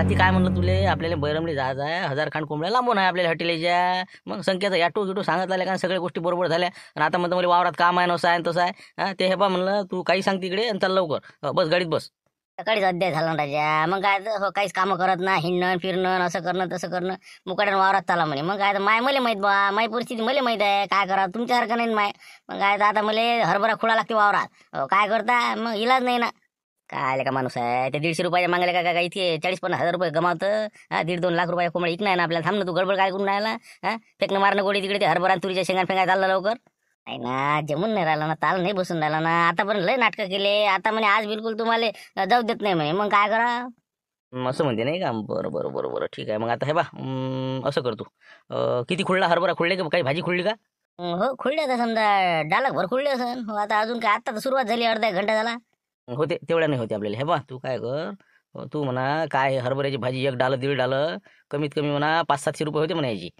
ती काय म्हणलं तुले आपल्याला बैरमली जायचं आहे 1000 खांड कोंबड्या लांबून आहे आपल्याला हॉटेलच्या. मग संख्याचा याटो गिटो सांगितलं का सगळ्या गोष्टी बरोबर झाल्या. आणि आता म्हणतो मला वावरात काम आहे नसं आहे तसं आहे. ते हे पा म्हणलं तू काही सांग तिकडे आणि चल लवकर बस गाडीत बस. सकाळीच अध्याय झाला ना राजा. मग काय तर काहीच कामं करत ना, हिंडणं फिरणं असं करणं तसं करणं, मुकाट्यानं वावरात चाला म्हणे. मग काय तर माय मले माहीत बा, माई परिस्थिती मले माहीत आहे काय करा, तुमच्यासारखं नाही माय. मग काय तर आता मला हरभरा खुळा लागते वावरात. काय करता मग इलाज नाही ना. काय आले का माणूस आहे ते 150 रुपये मागले काय इथे 40-50 हजार रुपये गमावतं. 1.5-2 लाख रुपये कोंबडी इक नाही ना आपल्याला. थांब ना तू गडबड काय करून राहिला. फेकणं मारणं गोडी तिकडे ते हरभरा तुरीच्या शेंगा फेंगा चाललं लवकर. नाही ना जमून नाही राहिला ना, ताल नाही बसून राहिला ना. आतापर्यंत लय नाटकं केले, आता म्हणे आज बिलकुल तुम्हाला जाऊ देत नाही म्हणे. मग काय करा. असं म्हणते नाही का. बरं बरं बरं बरं ठीक आहे. मग आता हे बा असं करतो. किती खुळला हरभरा खुळले का काही भाजी खुळली का. हो खुळले आता समजा डालक भर खुळले असन. हो आता अजून काय आता तर सुरुवात झाली, अर्धा एक घंटा झाला. होते तेवढ्या नाही होते आपल्याला. हे बा तू काय कर, तू म्हणा काय हरभऱ्याची भाजी 1 डालं 1.5 डालं कमीत कमी म्हणा 500-700 रुपये होते म्हणा याची.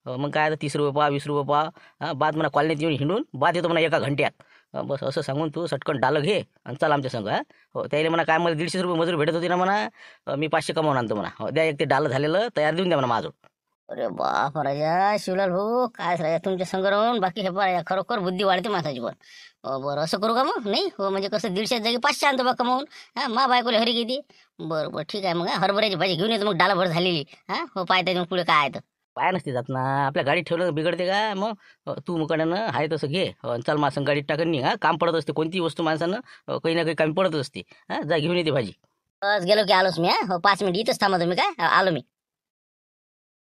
मग काय आता 30 रुपये पाव 20 रुपये पाव. बाद म्हणा कॉलनीत येऊन हिंडून बाद येतो म्हणा एका घंट्यात. बस असं सांगून तू सटकन डालं घे आणि चल आमच्या संग. हो त्याला म्हणा काय मला 150 रुपये मजुरी भेटत होती ना म्हणा, मी 500 कमावून आणतो म्हणा. हो द्या एक ते डालं झालेलं तयार देऊन द्या म्हणा माझं. अरे बाप राजा शिवलाल भाऊ काय राजा तुमच्या संग राहून बाकी हे बरं खरोखर बुद्धी वाढते माणसाची पण. बरं असं करू का मग. नाही हो म्हणजे कसं 150 जागी 500 आणतो बा कमावून. मा बायकोले हरी किती. बरं बरं ठीक आहे मग हरभऱ्याची भाजी घेऊन येतो मग डाला भर झालेली. हो पाहता मग पुढे काय आहे तर. पाय नसते जात ना आपल्या गाडीत ठेवलं बिघडते का मग. तू मुकाड्यानं आहे तसं घे चल माझं गाडीत टाकून नाही. काम पडत असते कोणती वस्तू माणसानं काही ना काही कमी पडतच असते. जा घेऊन येते भाजी. बस गेलो की आलोच मी. हो 5 मिनिट इथंच थांबा तुम्ही. काय आलो मी.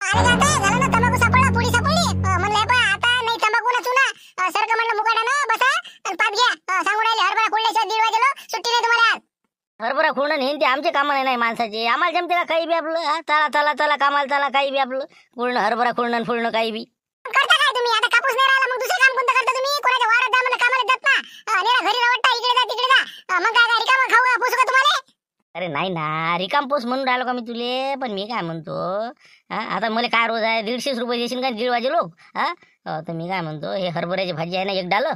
झालं ना तंबाखू सापडला पुडी सापडली. म्हणलं बा आता नाही तंबाखू ना चुना सरक म्हणलं मुकाट्यानं बसा आणि पात घ्या. सांगू राहिले हरभरा खुळल्याशिवाय 1:30 वाजेलो सुट्टी नाही तुम्हाला आज. हरभरा खुडणं नेहमी आमचे काम नाही माणसाचे. आम्हाला जमते का काही बी आपलं. चला चला चला कामाला चला काही बी आपलं खुडणं हरभरा खुडणं फुडणं काही बी. करता काय तुम्ही आता कापूस नाही राहिला मग दुसरं काम कोणतं करता तुम्ही. कोणाच्या वावरात जा म्हणलं कामाला जात ना. नेला घरी रवट्टा इकडे जा तिकडे जा. मग काय काय रिकामं खाऊ का पुसू का तुम्हाला. अरे नाही ना रिकामपोस म्हणून राहिलो का मी तुले. पण मी काय म्हणतो आता मला काय रोज आहे 150 रुपये देशील का 1:30 वाजे लोक. तर मी काय म्हणतो हे हरभऱ्याची भाजी आहे ना 1 डालं.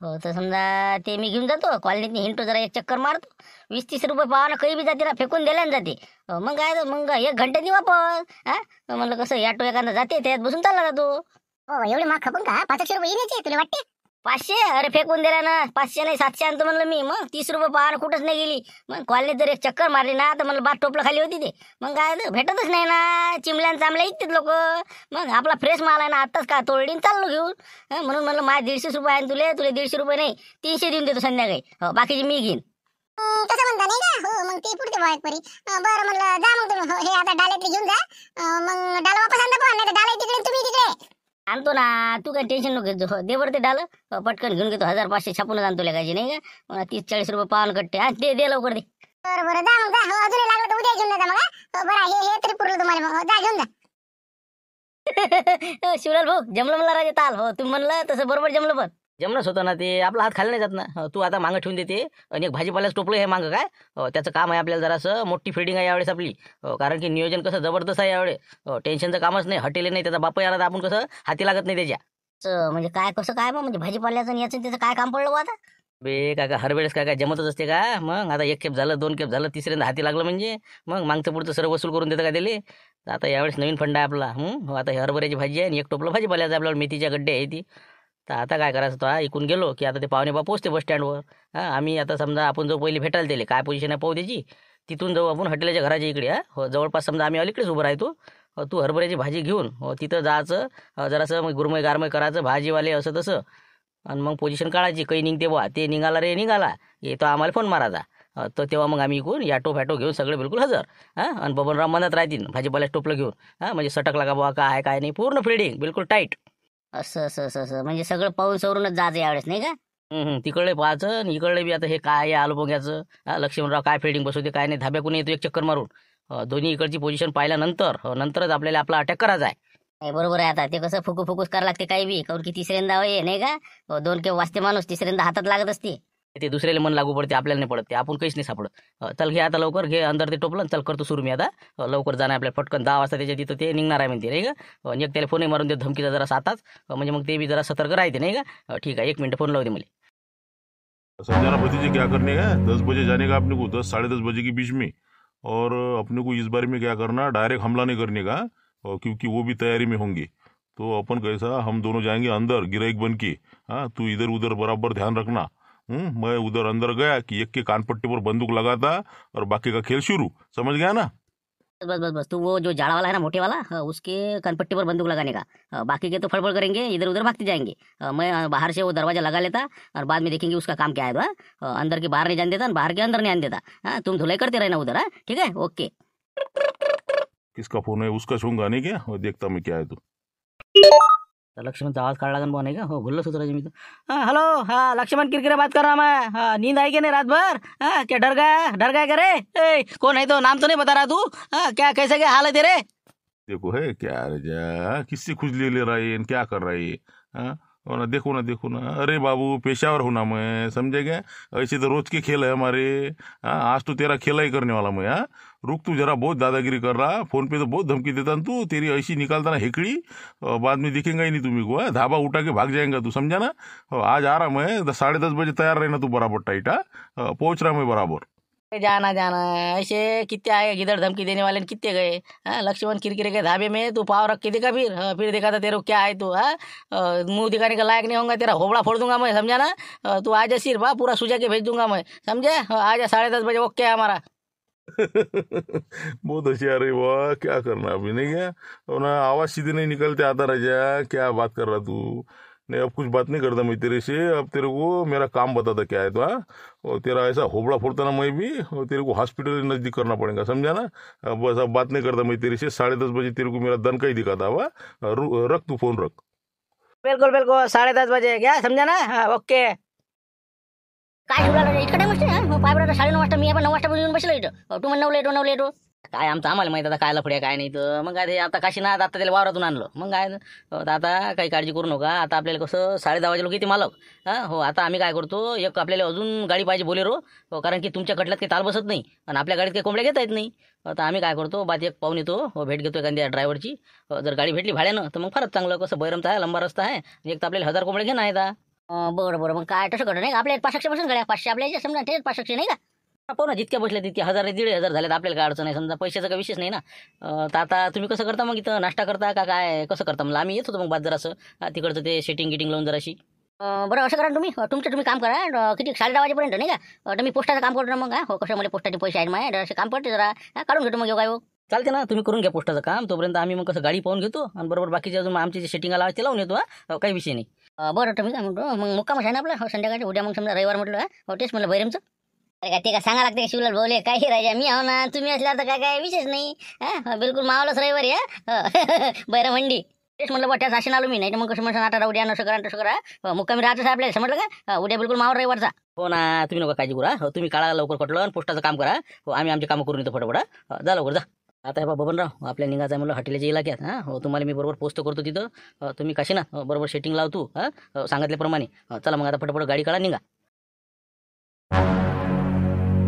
हो तर समजा ते मी घेऊन जातो कॉलनीत हिंडतो जरा 1 चक्कर मारतो. 20-30 रुपये पावानं काही बी जाते ना फेकून दिल्या जाते. मग काय मग 1 घंटे दे वापस. म्हणलं कसं याटो एखादा जाते त्यात बसून चालला जातो. हो एवढे माग खपून का 500 रुपये येण्याचे तुला वाटते. 500 अरे फेकून दिल्या ना. 500 नाही 700 आणतो म्हणलं मी. मग 30 रुपये पावानं कुठंच नाही गेली. मग कॉलनीत जर 1 चक्कर मारली ना तर मला बात टोपलं खाली होती ते. मग काय भेटतच नाही ना. चिमल्या चांबल्या इतकेच लोक. मग आपला फ्रेश माल आहे ना आत्ताच का तोडीन चाललो घेऊन. म्हणून म्हणलं माझे 150 रुपये आहे तुले 150 रुपये नाही 300 देऊन देतो संध्याकाळी. हो बाकीची मी घेईन. तसं म्हणता नाही का. हो मग ते पुढते बाहेर परी. बरं म्हणलं जा मग तुम्ही. हे आता डाल्यातले घेऊन जा. मग डाला वापस आणता पण नाही तर डाला तिकडे तुम्ही तिकडे. आणतो ना तू काही टेन्शन नको घेतो. दे बरं ते डालं. पटकन घेऊन घेतो 1500 छापूनच आणतो लागायची नाही का. 30-40 रुपये पावन कट्टे. दे लवकर दे. बरं बरं जा मग जा. हो अजूनही लागलं तर उद्या घेऊन जा मग. बरं हे तरी पुरलं तुम्हाला मग. जा घेऊन जा. शिवलाल भाऊ जमलं मला राजा ताल. हो तुम्ही म्हणलं तसं बरोबर जमलं. पण जमणंच होतं ना ते. आपला हात खाली नाही जात ना. तू आता मागं ठेवून देते आणि एक भाजीपाल्याचं टोपलं हे मागं काय. त्याचं काम आहे आपल्याला जरासं मोठी फिल्डिंग आहे यावेळेस आपली. कारण की नियोजन कसं जबरदस्त आहे यावेळे. टेन्शनचं कामच नाही. हॉटेल नाही त्याचा बाप आला तर आपण कसं हाती लागत नाही त्याच्या. म्हणजे काय कसं काय मग म्हणजे भाजीपाल्याचं आणि याचं त्याचं काय काम पडलं बा आता. बे काय हर वेळेस काय जमतच असते का. मग आता 1 खेप झालं 2 खेप झालं 3ऱ्यांदा हाती लागलं म्हणजे मग मागचं पुढचं सर्व वसूल करून देतं का त्याले. आता यावेळेस नवीन फंड आहे आपला. आता हे हरभऱ्याची भाजी आहे आणि 1 टोपलं भाजीपाल्याचं आपल्याला मेथीच्या गड्डे आहे ती. तर आता काय करायचं तो इकून गेलो की आता ते पाहुणे बा पोचते बस स्टँडवर. आम्ही आता समजा आपण जो पहिले भेटायला दिले काय पोझिशन आहे पाहू त्याची. तिथून जाऊ आपण हॉटेलच्या घराच्या इकडे. हो जवळपास समजा आम्ही अलीकडेच उभं राहतो. तू हरभऱ्याची भाजी घेऊन तिथं जायचं जरासं मग गुरमय गारमय करायचं भाजीवाले असं तसं. आणि मग पोझिशन काढायची काही निघते बा ते निघाला रे निघाला येतो आम्हाला फोन मारायचा. तर तेव्हा मग आम्ही इकून याटो फॅटो घेऊन सगळे बिलकुल हजर. आणि बबनराव म्हणत राहतील भाजीपाल्याचं टोपलं घेऊन. म्हणजे सटकला का बा काय काय नाही पूर्ण फिल्डिंग बिलकुल टाईट. असं असं असं असं म्हणजे सगळं पाहून सवरूनच जायचं यावेळेस नाही का. तिकडे पाहायचं आणि इकडे बी आता हे काय आलो बघ्याचं. लक्ष्मणराव काय फिल्डिंग बसवते काय नाही धाब्याकून येतो 1 चक्कर मारून. दोन्ही इकडची पोझिशन पाहिल्यानंतर नंतरच आपल्याला आपला अटॅक करायचा आहे. बरोबर आहे. आता ते कसं फुकूस करावं लागते काही बी. कारण की 3ऱ्यांदा नाही का 2 केव्हा वाजते माणूस 3ऱ्यांदा हातात लागत असते. ते दुसऱ्याला मन लागू पडते आपल्याला नाही पडत ते. आपण काहीच नाही सापडत. चल घे आता लवकर घे अंदर ते टोपलं चल करतो सुरू मी आता. लवकर जाणार आपल्याला पटकन 10 वाजता त्याच्या तिथं ते निघणार आहे म्हणते नाही का. एक त्याला फोनही मारून दे धमकीचा जरा 7च म्हणजे मग ते बी जरा सतर्क राहते नाही का. ठीक आहे 1 मिनिट फोन लावते मला. संजना भतीजे क्या करने का 10 बजे जाने का अपने को 10 साढ़े 10 बजे के बीच में. और अपने को इस बारे में क्या करना, डायरेक्ट हमला नहीं करने का, क्योंकि वो भी तैयारी में होंगे। तो अपन कैसा, हम दोनों जाएंगे अंदर गिराइक बन के। हाँ, तू इधर उधर बराबर ध्यान रखना। मैं उधर अंदर गया कि एक के कान पट्टी पर बंदूक लगाता और बाकी का खेल शुरू, समझ गया ना? बस बस बस तू वो जो जाड़ा वाला है ना, मोटे वाला, उसके कनपट्टी पर बंदूक लगाने का। बाकी के तो फड़फड़ करेंगे, इधर उधर भागते जाएंगे। मैं बाहर से वो दरवाजा लगा लेता और बाद में देखेंगे उसका काम क्या है। अंदर के बाहर नहीं जाने देता और बाहर के अंदर नहीं आने देता। हाँ, तुम धुलाई करते रहना उधर। हाँ ठीक है, ओके। किसका फोन है? उसका छूंगा नहीं क्या? और देखता मैं क्या है तो। लक्ष्मणचा आवाज काढला का नाही का? हो, बोललोच होतो राजा मी तो। हाँ हेलो, हाँ लक्ष्मण किरकिरे बात कर रहा मैं। हाँ, नींद आई क्या नहीं रात भर? हाँ, क्या डर गया क्या रे? कौन है? तो नाम तो नहीं बता रहा तू? हाँ, क्या कैसे क्या हाल है तेरे? देखो है क्या राजा, किससे खुजली ले रहा है, क्या कर रहा है? हाँ, और ना देखो ना, अरे बाबू पेशावर हूँ ना मैं, समझे क्या? ऐसे तो रोज के खेल है हमारे। हाँ, आज तो तेरा खेला ही करने वाला मैं। हाँ, रुक, तू जरा बहुत दादागिरी कर रहा, फोन पे तो बहुत धमकी देता ना तू, तेरी ऐसी निकालता ना हेकड़ी, बाद में दिखेगा ही नहीं तुम्हें को। धाबा उठा के भाग जाएगा तू, समझा ना? आज आ रहा मैं 10:30 बजे, तैयार रहना तू बराबर टाइट। हाँ, पहुंच रहा मैं बराबर। जाना जाना ऐसे कितने आए इधर धमकी देने वाले, कितने गए? हाँ, लक्ष्मण किरकिरे के धाबे में तू पाव रख के देखा, फिर देखा था तेरे को क्या है तू। हाँ, मुंह दिखाने का लायक नहीं होगा, तेरा होबड़ा फोड़ दूंगा मैं, समझा ना? तू आ जा सिर्फ, पूरा सुझा के भेज दूंगा मैं, समझे? आ जा 10:30 बजे, ओके है हमारा। बहुत होशियार है वाह, क्या करना अभी नहीं क्या? और ना आवाज सीधे नहीं निकलते आता राजा, क्या बात कर रहा तू? नहीं, अब कुछ बात नहीं करता मैं तेरे से, अब तेरे को मेरा काम बताता क्या है तो। हाँ, और तेरा ऐसा होबड़ा फोड़ता ना मैं भी, और तेरे को हॉस्पिटल के नजदीक करना पड़ेगा, समझा ना? अब बस अब बात नहीं करता मैं तेरे से, 10:30 बजे तेरे को मेरा दन का ही दिखाता हुआ। रख तू फोन रख। बिल्कुल बिल्कुल 10:30 बजे, क्या समझा ना? हाँ, ओके। काय ठेवला रे इतका टाइम असते? मग पाय बरं 9:30 वाजता, मी आपण 9 वाजता येऊन बसलो इथं. तू म्हण 9 लेट हो. काय आमचं आम्हाला माहित आता काय लफड्या काय नाही तर. मग काय ते आता काशीनाथ आता त्याला वावरातून आणलं, मग काय तर आता काही काळजी करू नका. आता आपल्याला कसं 10:30 वाजे लोक येते मालक. हां हो, आता आम्ही काय करतो, एक आपल्याला अजून गाडी पाहिजे बोलेरो. हो, कारण की तुमच्या कटल्यात काही ताल बसत नाही आणि आपल्या गाडीत काही कोंबड्या घेता येत नाही. आता आम्ही काय करतो, बात एक पाहून येतो, भेट घेतो एखाद्या ड्रायव्हरची. जर गाडी भेटली भाड्यानं तर मग फारच चांगलं. कसं बैरमचा आहे, लंबा रस्ता आहे, एक तर आपल्याला 1000 कोंबड्या घेणं आहे. बरं बरं, मग काय तसं करतो नाही का? आपल्या 500 बसून गड्या, 500 आपल्या याच्या समजा, ते 500 नाही का? पाहू ना, जितक्या बसल्या तितक्या 1000 1,500 झाले तर आपल्याला काय अडचण आहे, समजा पैशाचा काही विषयच नाही ना. तर आता तुम्ही कसं करता मग, इथं नाश्ता करता का काय, कसं करता? म्हणलं आम्ही येत होतो मग बाद जरासं तिकडचं ते सेटिंग गिटिंग लावून जराशी. बरं असं करा तुम्ही, तुम्ही काम करा. किती 10:30 वाजेपर्यंत नाही का? मी पोस्टाचं काम करतो ना मग. हो, कसं मला पोस्टाचे पैसे आहेत माझे, जरासे काम पडते जरा. काढून घेतो मग काय हो. चालते ना, तुम्ही करून घ्या पोस्टाचं काम, तोपर्यंत आम्ही मग कसं गाडी पाहून घेतो आणि बरोबर बाकीचे अजून आमचे जे सेटिंग आला ते लावून येतो. काही विषय नाही. बरं तुम्ही काय म्हणतो, मग मुक्काम आहे ना आपलं? हो, संध्याकाळी उद्या मग समजा रविवार म्हटलं. हो, तेच म्हणलं बैरमचं. अरे काय ते का सांगा लागते शिवलाल बोले, काही राजा मी आहो ना, तुम्ही असल्या तर काय विशेष नाही. हा, बिलकुल मावलंच रविवारी. बैरम हंडी तेच म्हटलं बा, त्याच आशेन आलो मी. नाही तर मग कसं म्हणतो, आता उद्या नसं करा तसं करा, मुक्कामी राहतच आपल्याला, समजलं का? उद्या बिलकुल मावळ रविवारचा. हो ना, तुम्ही नका काळजी करा. हो, तुम्ही काळा लवकर कटलं आणि पोस्टाचं काम करा. हो, आम्ही आमचे कामं करून येतो फटाफट. जा लवकर जा. आता हे बा बबनराव, आपल्या निघायचं आहे म्हणलं हॉटेलच्या इलाक्यात. हां हो, तुम्हाला मी बरोबर पोस्ट करतो तिथं. तुम्ही काशीनाथ बरोबर सेटिंग लावतो. हां, सांगितल्याप्रमाणे. चला मग आता फटाफट गाडी काढा, निघा.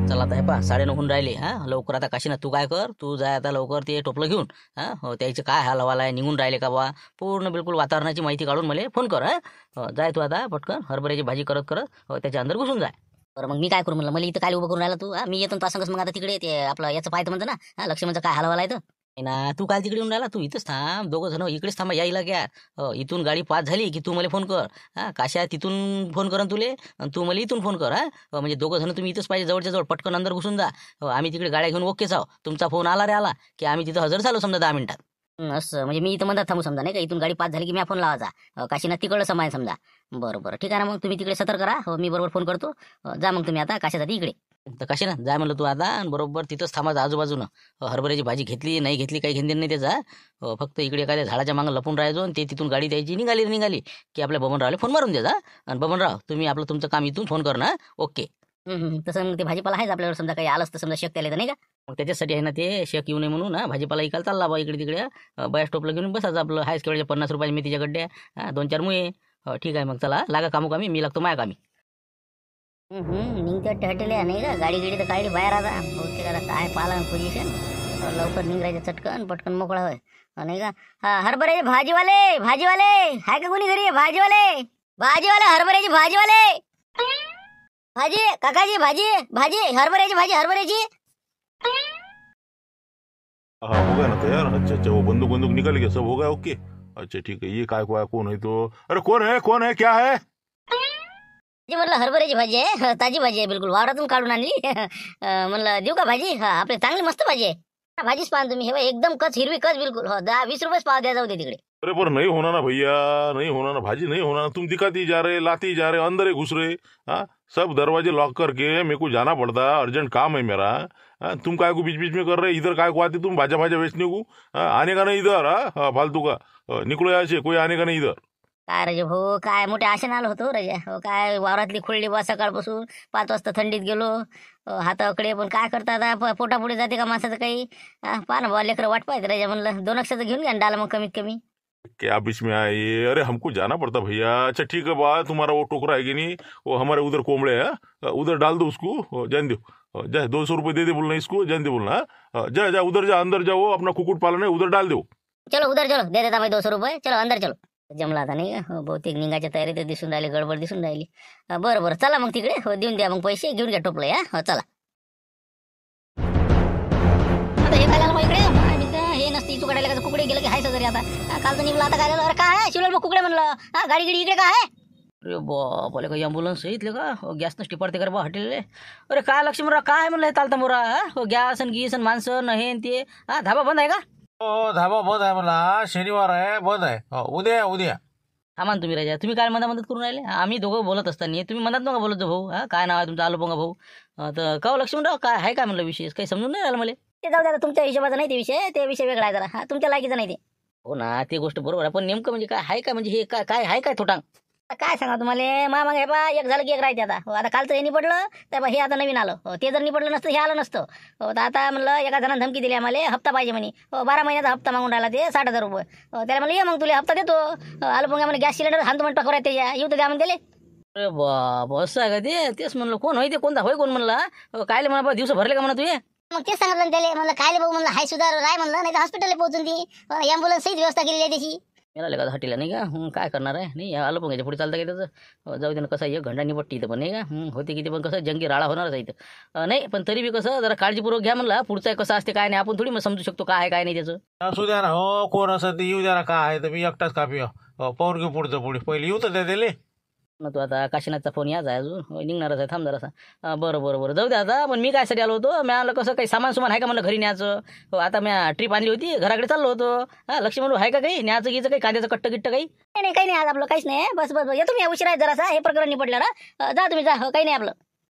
चला आता हे पा 9:30 होऊन राहिले. हां, लवकर आता काशीनाथ तू काय कर, तू जाय आता लवकर ते टोपलं घेऊन. हां हो, त्याचे काय हाल हवाल आहे, निघून राहिले का बा, पूर्ण बिलकुल वातावरणाची माहिती काढून मला फोन कर. हां, जाय तू आता पटकन हरभऱ्याची भाजी करत करत त्याच्या अंदर घुसून जाय. बरं मग मी काय करू म्हणलं, मला इथं काय उभं करून राहिला तू? मी येतो तो सांगस मग आता तिकडे ते आपलं याचं पाहतं म्हणतं ना, लक्ष्मणचं काय हलवाला आहे तर. नाही ना, तू काल तिकडे येऊन राहिला, तू इथंच थांब. दोघं जण इकडेच थांबा, या इलाक्यात. इथून गाडी पास झाली की तू मला फोन कर. हां, काशा तिथून फोन कर तुले, आणि तू मला इथून फोन कर. हां, म्हणजे दोघं जण तुम्ही इथंच पाहिजे, जवळच्या जवळ पटकन अंदर घुसून जा. आम्ही तिकडे गाड्या घेऊन ओकेच आहो. तुमचा फोन आला रे आला की आम्ही तिथं हजर झालो समजा 10 मिनिटात. असं म्हणजे मी इथं म्हणतात थांबू समजा नाही का? इथून गाडी पास झाली की मी फोन लावायचा, काशीनाथ तिकडं समाय समजा. बरं बरं ठीक आहे ना, मग तुम्ही तिकडे सतर्क करा. हो, मी बरोबर फोन करतो. जा मग तुम्ही आता काशासाठी इकडे. तर कशी ना जाय म्हणलं तू आता, आणि बरोबर तिथंच थांबायचं आजूबाजूनं. हरभऱ्याची भाजी घेतली नाही घेतली काही घेणं नाही त्याचा. फक्त इकडे एखाद्या झाडाच्या मागं लपून राहायचो, आणि ते तिथून गाडी द्यायची, निघाली की आपल्या बबनरावला फोन मारून द्यायचा. आणि बबनराव तुम्ही आपलं तुमचं काम इथून फोन कर ना, ओके. तसं मग ते भाजीपाला आहेच आपल्यावर, समजा काही आलंच तर समजा शेक त्याला नाही का? मग त्याच्यासाठी आहे ना ते शेक येऊ नये म्हणून. भाजीपाला इकायला चालला बा इकडे तिकडे. बयास टोपलं घेऊन बसायचं आपलं. हायस केवढ्या 50 रुपयाच्या मेथीच्या गड्ड्या, 2-4 मुये. ठीक आहे मग, चला लागा कामी, मी लागतो माया कामी. निघते हटेले नाही का? गाडी गिडी तर काढली बाहेर आता. बहुतेक आता काय पाला पोझिशन, लवकर निघायचं चटकन पटकन मोकळा होय नाही का? हा, हरभऱ्याचे भाजीवाले हाय का कोणी घरी? भाजीवाले हरभऱ्याची भाजीवाले. भाजी काकाजी, भाजी हरभऱ्याची भाजी. हाँ होगा ना तैयार। अच्छा अच्छा, वो बंदूक बंदूक निकल गया, सब होगा ओके। अच्छा ठीक है, ये काय को है, कौन है तो? अरे कौन है क्या है? जी म्हणलं हरभऱ्याची भाजी आहे, ताजी भाजी आहे, बिलकुल वावरातून काढून आणली. म्हणलं देऊ का भाजी? हा आपली चांगली मस्त भाजी आहे. हा, भाजीच पाहा तुम्ही, हे बघा, एकदम कच हिरवी कच बिलकुल. हो 10-20 रुपये पाव द्या, जाऊ दे तिकडे. अरे पर नहीं होना ना भैया, नहीं होना ना, भाजी नहीं होना ना। तुम दिखाती जा रहे, लाती जा रहे, अंदर ही घुस रहे। हाँ, सब दरवाजे लॉक करके मेरे को जाना पड़ता, अर्जेंट काम है मेरा। हाँ, तुम काय को बीच बीच में कर रहे, इधर काय को आते तुम भाजा भाजा बेचने को? हाँ, आने का नहीं इधर। हाँ, फालतू का। निकलो यहाँ से, कोई आने का नहीं इधर। काय रजे भाऊ, काय मोठ्या आशेने आलो होतो रजा. हो काय वावरातली खुळली बा, सकाळपासून 5 वाजता थंडीत गेलो. हाताकडे पण काय करता आता, पोटापुढे जाते का माणसाचं काही. पहा ना बा, लेकरं वाट पाहत रजा. म्हणलं 2 अक्षरचं घेऊन घ्या ना डाल मग कमीत कमी. क्या बीच में आए ये? अरे हमको जाना पड़ता भैया। अच्छा ठीक है बा, तुम्हारा वो टोकरा है कि नहीं, वो हमारे उधर कोमड़े है, उधर डाल दो उसको, जान दो। जा 200 रुपये दे दे बोलना इसको, जान दे बोलना। जा जा उधर जा, अंदर जाओ, अपना कुकुट पालन है, उधर डाल दो। चलो उधर चलो, दे देता मैं 200 रुपये. चलो अंदर चलो. जमला आता नाही का. बहुतेक निघायच्या तयारीत दिसून राहिली, गडबड दिसून राहिली. बरं बरं, चला मग तिकडे. हो देऊन द्या मग पैसे, घेऊन घ्या टोपलं. हो चला. आता हे काय झालं मग इकडे? हे नसते इचू काढायला का, कुकडे गेलं की हायचं जरी आता. कालचं निघलं, आता काय झालं? अरे काय आहे शिवलाल भाऊ, कुकडे म्हणलं. गाडी गिडी इकडे काय आहे? अरे बापले, काही ॲम्ब्युलन्स इथले का? गॅस नसती पडते कर बा हॉटेलले. अरे काय लक्ष्मणराव, काय म्हणलं हे चालतं मोरा? हो गॅस आणि गीस आणि माणसं न हे ते. धाबा बंद आहे का? हो धाबा बंद आहे, मला शनिवार आहे, बंद आहे. हो उद्या. थांबा ना तुम्ही राजा, तुम्ही काय मदत करून राहिले? आम्ही दोघं बोलत असताना तुम्ही मनात नका बोलत जाऊ भाऊ. काय नाव आहे तुमचं? आलो पोंगा भाऊ. तर का लक्ष्मणराव, काय आहे काय म्हणलं विशेष? काही समजून नाही राहिलं मला. ते जाऊ द्या, तुमच्या हिशोबाचा नाही ते विषय, ते विषय वेगळा आहे जरा. तुमच्या लायकीचा नाही ते. हो ना, ते गोष्ट बरोबर आहे, पण नेमकं म्हणजे काय आहे काय, म्हणजे हे काय काय आहे काय थोटांग? काय सांगा तुम्हाला, माग हे बा, एक झालं की एक राहते आता. आता कालचं हे निपडलं तर हे आता नवीन आलं. ते जर निपडलं नसतं हे आलं नसतं. तर आता म्हणलं एका जणांना धमकी दिली आम्हाला, हप्ता पाहिजे म्हणे. 12 महिन्याचा हप्ता मागून राहिला, ते 60,000 रुपये. त्याला म्हणलं ये मग तुला हप्ता देतो. आलं मग आम्हाला गॅस सिलेंडर हाणतो म्हणतो टाकवर त्याच्या, येऊ तर द्या म्हणून दिले. अरे बाबा, असं आहे का ते? तेच म्हणलं कोण होय ते, कोणता होय कोण म्हणला? कायले म्हणा दिवस भरले का म्हणा तुझे? मग तेच सांगितलं त्याला, म्हणलं काय भाऊ, म्हणलं हाय सुधार राय, म्हणलं नाही तर हॉस्पिटलला पोहोचून ती ॲम्ब्युलन्स सहित व्यवस्था केलेली आहे त्याची. मिळाले का हॉटेलला नाही का? काय करणार आहे? नाही आलं पण याच्या पुढे चालतं का त्याचं? जाऊ दे ना, कसं 1 घंटा निपटते इथं पण नाही का? होते किती पण कसं जंगी राळा होणारच आहे इथं. नाही पण तरी बी कसं जरा काळजीपूर्वक घ्या म्हणला. पुढचं कसं असते काय नाही, आपण थोडी मग समजू शकतो काय आहे काय नाही त्याचं. असू द्या ना, हो कोण असं ते येऊ द्या ना, काय आहे तर मी एकटाच कापी. पाहून घेऊ पुढचं पुढे, पहिले येऊ तर द्या दिले मग तू आता काशीनाथचा फोन याच आहे अजून, निघणारच आहे, थांब जरासा. बरं जाऊ द्या आता. पण मी काय आलो होतो, मी आलं कसं काही सामान सुमान आहे का म्हणलं घरी न्यायचं. आता मी ट्रिप आणली होती, घराकडे चाललो होतो. लक्ष्मी म्हणून आहे का काही न्यायचं घ्यायचं, काही कांद्याचं कट्ट गिट्ट काही? नाही काही नाही, आज आपलं काहीच नाही. बस येतो मी, उशीर आहे जरासा, हे प्रकरण निपडलं ना. जा तुम्ही, जा. हो काही नाही आपलं.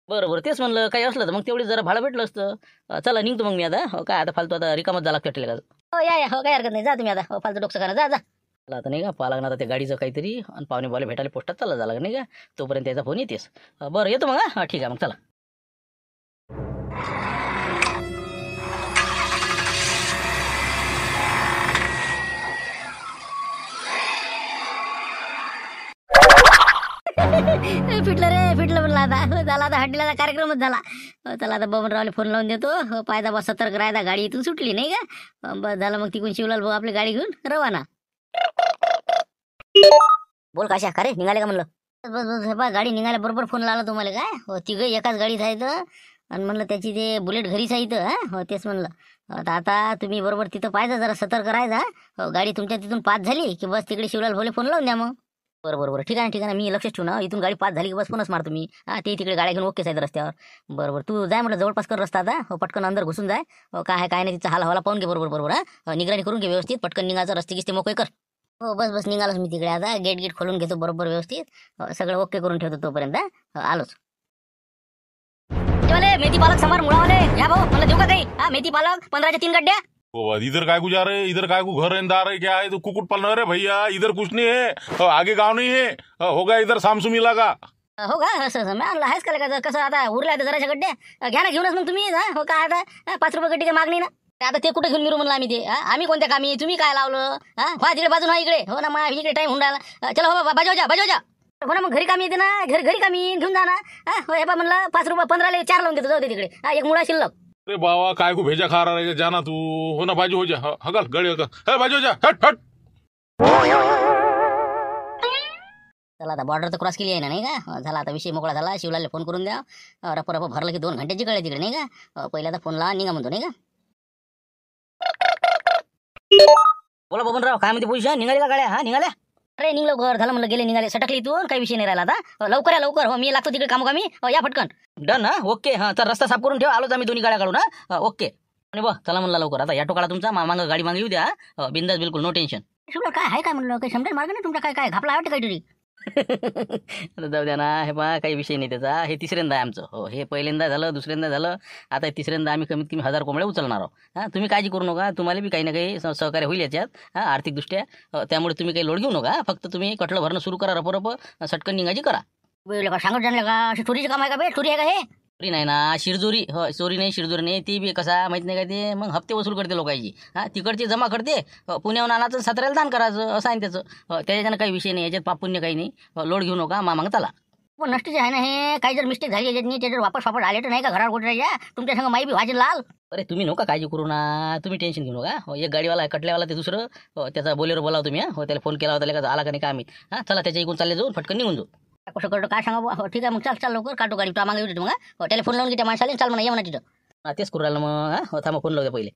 बरं तेच म्हणलं, काही असलं तर मग तेवढी जरा भाडं भेटलं असतं. चला निघतो मग मी आता. हो काय आता फालतू आता रिकामच झाला लागतं का? हो या हो, काही हरकत नाही, जा तुम्ही आता. हो फालतू डोकं करा, जा. आता नाही का पाहा लागणार आता ते गाडीचं काहीतरी, आणि पाहुणे बाले भेटायला पोस्टात चालला झाला नाही का? तोपर्यंत त्याचा फोन येतेस. बरं येतो मग. हां ठीक आहे मग, चला. फिटलं म्हणलं आता. झाला आता हॉटेलचा कार्यक्रमच झाला. चला आता बबनरावला फोन लावून देतो. पायदा बस सतर्क राहायचा, गाडी इथून सुटली नाही का? बस झालं मग, तिकून शिवलाल भाऊ आपली गाडी घेऊन रवाना. बोल काशा, का रे निघाले का म्हणलं? बस गाडी निघाल्या बरोबर फोन लावला तुम्हाला. काय हो, तिघं एकाच गाडीत आहेत, आणि म्हणलं त्याची ते बुलेट घरीच आहे इथं. हो तेच म्हणलं. आता तुम्ही बरोबर तिथं पाहिजे, जरा सतर्क राहायचा. हो गाडी तुमच्या तिथून पास झाली की बस तिकडे शिवलाल भाऊला फोन लावून द्या मग. बरं ठीक आहे, मी लक्षच ठेवू ना. इथून गाडी पास झाली की बस फोनच मारतो मी. ते तिकडे गाड्या घेऊन ओकेच आहेत रस्त्यावर. बरोबर तू जाय म्हटलं, जवळपास कर रस्ता आता. हो पटकन अंदर घुसून जाय. हो काय नाही, तिचा हाल हवाला पाहून घे बरोबर. निगराणी करून घे व्यवस्थित, पटकन निघायचं, रस्ते गिस्ते मोकळे कर. हो बस निघालोच मी तिकडे आता. गेट खोलून घेतो बरोबर व्यवस्थित. सगळं ओके करून ठेवतो तोपर्यंत. आलोच. मेथी पालक सांबार मुळावाले या भाऊ, मला देऊ का काही? मेथी पालक 15च्या 3 गड्ड्या. इधर काय को जा रहे, इधर काय को घर दार है, क्या है तो कुकुट पालना है भैया, इधर कुछ नहीं है, आगे गांव नहीं है, होगा इधर सामसुम इलाका. हो का? असं मी आणलं आहेच का? कसं आता उरल्या तर जराशा गड्ड्या घ्या ना, घेऊनच मग तुम्ही. हो काय आता 5 रुपये गड्डीची मागणी ना. आता ते कुठे घेऊन मिरू म्हणलं आम्ही ते. आम्ही कोणत्या कामी, तुम्ही काय लावलं? तिकडे बाजून इकडे. हो ना, मग इकडे टाइम होऊन राहिला. चलो हो बाजू हो ना, मग घरी कामी येते ना, घरी कामी घेऊन जा ना. हो हे बा म्हणलं 5 रुपये 15ला 4 लावून देतो, जाऊ दे तिकडे. एक मुळा शिल्लक. अरे बाबा काय को भेजा खा रहा है, जाना तू. हो ना, बाजू हो जा. हगल गड़ी हगल, बाजू हो जा. हट. चला आता बॉर्डर तर क्रॉस केली आहे ना, नाही का? झाला आता विषय मोकळा झाला. शिवलाला फोन करून द्या. रप भरलं की 2 घंट्याची कळे तिकडे नाही का? पहिल्यांदा फोन लावा, निघा म्हणतो नाही का? बोला बबनराव, काय म्हणते पोझिशन? निघाली का गाड्या? हा, निघाल्या? अरे निघ लवकर, झालं म्हणलं गेले निघाले, सटकली इथून, काही विषय नाही राहिला आता. लवकर या लवकर, हो मी लागतो तिकडे कामोकामी. या पटकन. डन. हा, ओके. हा, तर रस्ता साफ करून ठेवा, आलोच आम्ही दोन्ही गाड्या काढून. हा, ओके. आणि बा चला म्हणला लवकर. आता या टोकाला तुमचा मांग गाडी मागे येऊ द्या. बिंदास, बिलकुल नो टेन्शन. शुभ्र काय आहे काय म्हणलं, काही समजेल मार्ग नाही तुमचा, काय काय घापला वाटतं काहीतरी. आता जाऊ द्या ना. हे पहा, काही विषय नाही त्याचा. हे तिसऱ्यांदा आहे आमचं. हो, हे पहिल्यांदा झालं, दुसऱ्यांदा झालं, आता तिसऱ्यांदा आम्ही कमीत कमी 1000 कोंबड्या उचलणार आहोत. हां, तुम्ही काळजी करू नका. तुम्हाला बी काही ना काही सहकार्य होईल याच्यात, हां, आर्थिकदृष्ट्या. त्यामुळे तुम्ही काही लोड घेऊ नका. फक्त तुम्ही कटलं भरणं सुरू करा, रप सटकन निघायची करा. वेळ का सांगत जाणलं का, अशी चोरीचं काम आहे का बे, चोरी आहे का हे? चोरी नाही ना, शिरजोरी. हो, चोरी नाही, शिरजोरी नाही. ती बी कसा माहित नाही का, ते मग हप्ते वसूल करते लोकांची. हां, तिकडची जमा करते, पुण्याहून आणायचं, साताऱ्याला दान करायचं, असं आहे त्याचं. त्याच्यानं काही विषय नाही, याच्यात पाप पुण्य काही नाही. लोड घेऊ नका, माग चला. पण नष्टीचे आहे ना हे, काही जर मिस्टेक झाली याच्यात त्याच्यावर वापस आले तर नाही का घरावर कुठे राहायच्या तुमच्या संग माई बी व्हायचे लाल. अरे तुम्ही नका काळजी करू ना, तुम्ही टेन्शन घेऊ नका. हो, एक गाडीवाला आहे, कटल्यावाला, ते दुसरं. हो, त्याचा बोलेरो बोलाव तुम्ही. हो, त्याला फोन केला होता, त्याला आला का नाही का आम्ही. हां, चला त्याच्या इकडून चालले जाऊन फटकन निघून जाऊ. कसं करतो काय सांगा बुवा. हो ठीक आहे मग, चाल लवकर काढतो गाडी, तुला मागे येऊ मग. हो, त्याला फोन लावून घे त्या माणसाला, चाल म्हणा ये म्हणा तिथं. हां, तेच करू राहिलं मग. हां, हो, थांबा, फोन लावू द्या पहिले.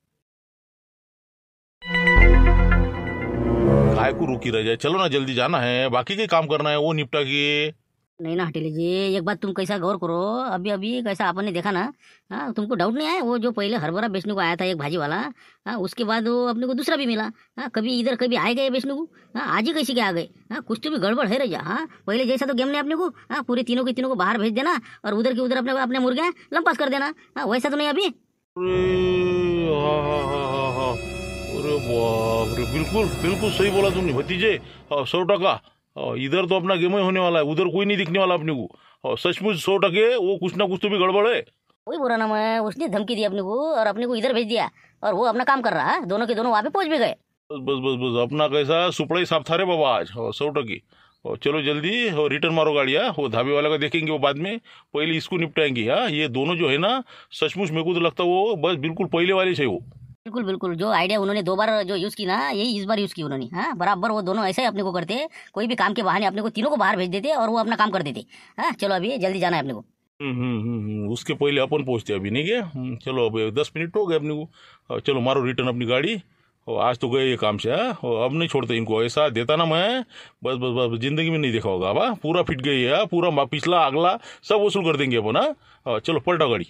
काय को रुकी रह जाए, चलो ना, जल्दी जाना है, बाकी के काम करना है वो निपटा के. नहीं ना हटेली जी, एक बात तुम कैसा गौर करो, अभी अभी कैसा अपन ने देखा ना, हाँ तुमको डाउट नहीं आया, वो जो पहले हरभरा बेचने को आया था एक भाजी वाला, हाँ उसके बाद वो अपने को दूसरा भी मिला. हाँ कभी इधर कभी आए गए बेचने को. हाँ आज ही कैसे क्या आ गए. हाँ कुछ तो भी गड़बड़ है रजा. हाँ पहले जैसा तो गेम नहीं अपने को. हाँ पूरे तीनों के तीनों को बाहर भेज देना और उधर के उधर अपने अपने मुर्गे लंपास कर देना. हाँ वैसा तो नहीं अभी. अरे बाप रे, बिल्कुल बिल्कुल सही बोला तुमने भतीजे. 100%. इधर तो अपना गेम ही होने वाला है, उधर कोई नहीं दिखने वाला अपने को. सचमुच 100% वो कुछ ना कुछ तो भी गड़बड़ है. वही बोला ना मैं, उसने धमकी दी अपने को और अपने को इधर भेज दिया और वो अपना काम कर रहा है. दोनों के दोनों वहाँ पे पहुँच भी गए. बस बस बस बस, अपना कैसा सुपड़ा ही साफ था रे बाबा आज. 100%. चलो जल्दी रिटर्न मारो गाड़िया. वो धाबे वाला का देखेंगे वो बाद में, पहले इसको निपटाएंगे. हाँ ये दोनों जो है ना, सचमुच मेरे को तो लगता है वो बस बिल्कुल पहले वाले से वो. बिल्कुल बिल्कुल, जो आइडिया उन्होंने 2 बार जो यूज की ना, यही इस बार यूज की उन्होंने. हाँ बराबर वो दोनों ऐसे ही अपने को करते, कोई भी काम के बहाने अपने को तीनों को बाहर भेज देते और वो अपना काम कर देते. हाँ चलो अभी जल्दी जाना है अपने को. उसके पहले अपन पहुंचते अभी नहीं क्या. चलो अब 10 मिनट हो गए अपने को. चलो मारो रिटर्न अपनी गाड़ी. आज तो गए ये काम से. अब नहीं छोड़ते इनको, ऐसा देता ना मैं, बस बस बस जिंदगी में नहीं देखा होगा. अब पूरा फिट गई है, पूरा पिछला अगला सब वसूल कर देंगे अपन. चलो पलटा गाड़ी.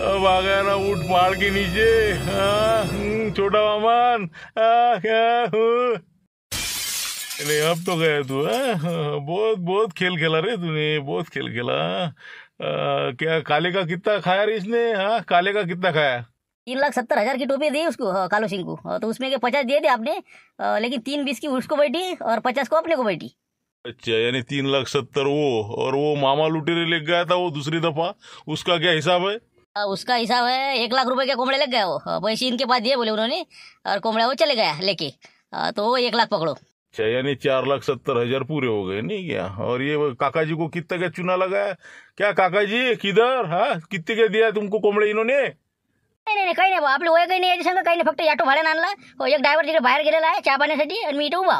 अब आ गया ना ऊँट पहाड़ के नीचे. छोटा मामान, क्या हूँ. नहीं अब तो गया तू. बहुत बहुत खेल खेला रे तूने, बहुत खेल खेला. क्या काले का कितना खाया रे इसने. हाँ काले का कितना खाया. 3,70,000 की टोपी दी उसको, कालू सिंह को. तो उसमें के 50 दिए थे आपने, लेकिन 3,20 की उसको बैठी और 50 को अपने को बैठी. अच्छा यानी 3,70,000 वो, और वो मामा लुटेरे ले गया था वो दूसरी दफा, उसका क्या हिसाब है. उसका हिसाब है 1 लाख रुपए के कोमड़े लग गया. वो पैसे इनके पास दिए बोले उन्होंने, और कोमड़ा वो चले गया लेके. तो वो 1 लाख पकड़ो. अच्छा यानी 4,70,000 पूरे हो गए नहीं क्या. और ये काका जी को कितना क्या चुना लगाया. क्या काका जी किधर. हाँ कितने क्या दिया तुमको कोंबडे इन्होंने. नाही काही नाही, आपले वय काही नाही याच्या संग, काही नाही, फक्त ऑटो भाड्यानं आणला. हो एक ड्रायव्हर तिकडे बाहेर गेलेला आहे चहा पाण्यासाठी आणि मी इथं उभा.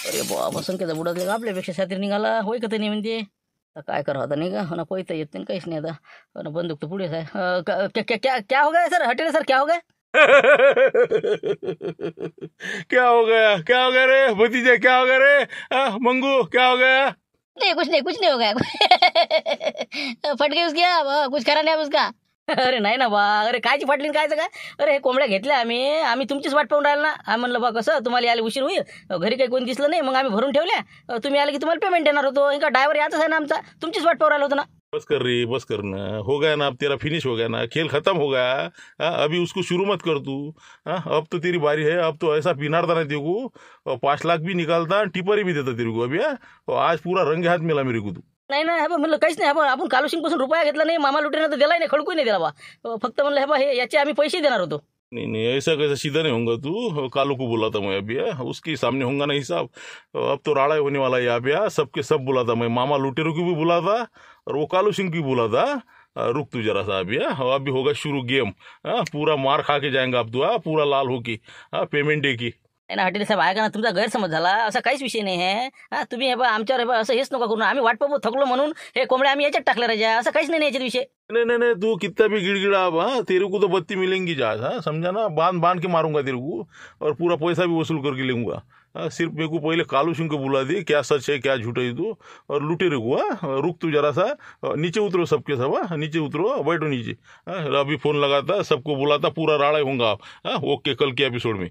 अरे बाबा, संख्येचा बुडाले का आपल्यापेक्षा सातीर निघाला. होय का ते नाही म्हणते. आता काय करावं आता, नाही का. ना पोहता येत नाही, काहीच नाही आता. बंदूक तर पुढेच आहे. क्या हो गया सर. हटेले सर, क्या हो गया. क्या हो गया रे भतीजे, क्या हो गया रे. मंगू क्या हो गया. नहीं कुछ नहीं हो गया. फट गई उसकी, कुछ करा नाही उसका. अरे नाही ना बा. अरे कायची फाटली न कायचं काय. अरे हे कोंबड्या घेतल्या आम्ही तुमचीच वाट पाहून राहिलो ना. आम्ही म्हणलं बा कसं तुम्हाला यायला उशीर होईल, घरी काही कोणी दिसलं नाही, मग आम्ही भरून ठेवल्या. तुम्ही आले की तुम्हाला पेमेंट देणार होतो. ఇంకా ड्रायव्हर याचाच आहे ना आमचा, तुमचीच वाट पाहून राहिलो होतो ना. बस कर रही, बस करना हो गया ना. अब तेरा फिनिश हो गया ना, खेल खत्म हो गया. अभी उसको शुरू मत कर तू. अब तो तेरी बारी है. अब तो ऐसा पिनारता ना तेरे को, 5 लाख भी निकालता, टिपर भी देता तेरे को अभी. आज पूरा रंगे हाथ मिला मेरे को तू. नाही नाही बा म्हणलं काहीच नाही बा आपण कालूसिंगपासून रुपया घेतला नाही मामा लुटेनं तर दिलाही नाही खडकूही नाही दिला बा फक्त म्हणलं बा हे याचे आम्ही पैसे देणार होतो नहीं नहीं ऐसा कैसा सीधा नहीं होगा तू कालू को बुलाता मैं अभी उसके सामने होगा ना हिसाब अब तो राड़ा होने वाला है यहाँ पे सबके सब बुलाता मैं मामा लुटेरों की भी बुलाता और वो कालू सिंह की बुलाता रुक तू जरा सा अभी अभी होगा शुरू गेम पूरा मार खा के जाएंगे अब तू पूरा लाल होके पेमेंट डे की नाही ना हॉटेल साहेब आहे का ना तुमचा गैरसमज झाला असा काहीच विषय नाही आहे हा तुम्ही हे बा आमच्यावर हे बा असं हेच नका करू आम्ही वाट पाहू थकलो म्हणून हे कोंबड्या आम्ही याच्यात टाकले राजा असं काहीच नाही याच्यात विषय नहीं नहीं नहीं तू कितना भी गिड़गिड़ा अब तेरे को तो बत्ती मिलेंगी जहाज समझा ना बांध बांध के मारूंगा तेरे को और पूरा पैसा भी वसूल करके लेऊंगा सिर्फ मेरे को पहले कालू सिंह को बुला दे क्या सच है क्या झूठ है तू और लुटे को रुक तू जरा सा नीचे उतरो सबके सब नीचे उतरो बैठो नीचे अभी फोन लगाता सबको बुलाता पूरा राड़ा होगा ओके कल के एपिसोड में